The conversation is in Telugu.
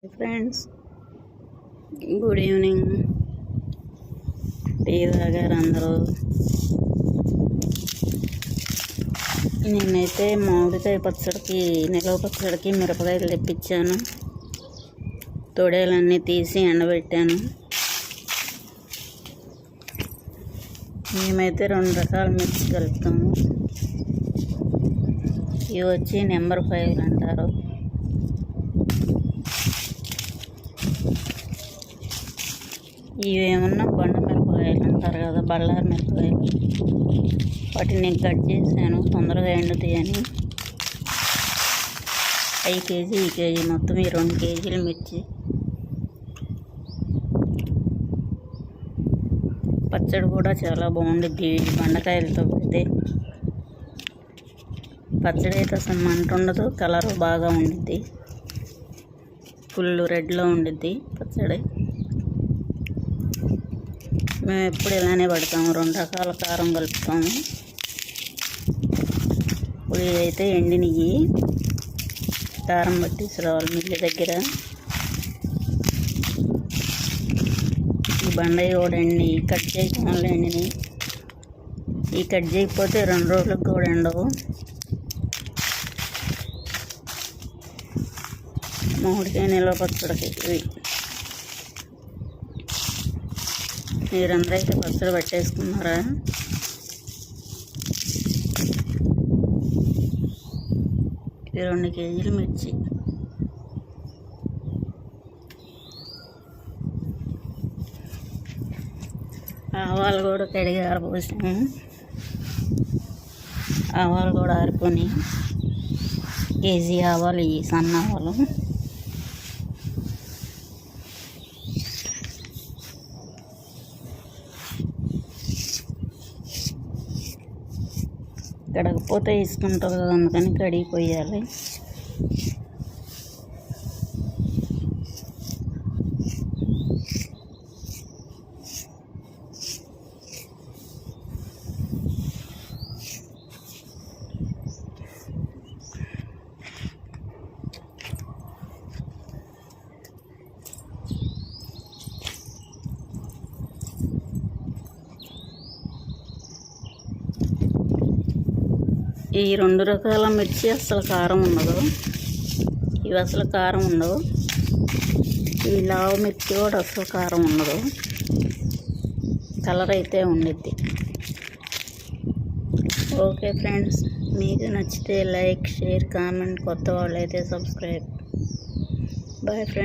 Friends, good evening. టీ తాగారు అందరూ. నేనైతే మామిడికాయ పచ్చడికి, నిలవ పచ్చడికి మిరపకాయలు తెప్పించాను. తొడేలన్నీ తీసి ఎండబెట్టాను. మేమైతే 2 రకాల మిర్చి కలుపుతాము. ఇవి వచ్చి నెంబర్ 5 అంటారు. ఇవేమన్నా బండ మిరపకాయలు అంటారు కదా, బళ్ళారి మిరపకాయలు. వాటిని నేను కట్ చేశాను తొందరగా ఎండుతాయని. 5 కేజీ ఈ కేజీ మొత్తం 2 కేజీలు మిర్చి. పచ్చడి కూడా చాలా బాగుండిద్ది బండకాయలతో పెడితే. పచ్చడి అయితే అసలు మంట ఉండదు, కలర్ బాగా ఉండిద్ది. ఫుల్ రెడ్లో ఉండిద్ది పచ్చడి. మేము ఎప్పుడు ఇలానే పడతాము, 2 రకాల కారం కలుపుతాము. ఇప్పుడు ఇదైతే ఎండినవి, కారం పట్టేసి రావాలి మిల్లి దగ్గర. ఈ బండవి కూడా ఎండి కట్ చేయడం వల్ల ఎండినవి. ఈ కట్ చేయకపోతే 2 రోజులకు కూడా ఎండవు. మామిడికాయ నిల్వ పచ్చడికి ఇవి. మీరందరూ అయితే పచ్చడి పట్టేసుకున్నారా? ఇది 2 కేజీలు మిర్చి. ఆవాలు కూడా కడిగి ఆరపోసాము. ఆవాలు కూడా ఆరిపోయి, కేజీ ఆవాలు, ఈ సన్న ఆవాలు. కడగపోతే ఇసుకుంటుంది కదా, అందుకని కడిగిపోయాలి. ఈ 2 రకాల మిర్చి అసలు కారం ఉండదు. ఇవి అసలు కారం ఉండవు. ఈ లావు మిర్చి కూడా అసలు కారం ఉండదు, కలర్ అయితే ఉండిద్ది. ఓకే ఫ్రెండ్స్, మీకు నచ్చితే లైక్, షేర్, కామెంట్. కొత్త వాళ్ళు అయితే సబ్స్క్రైబ్. Bye friends.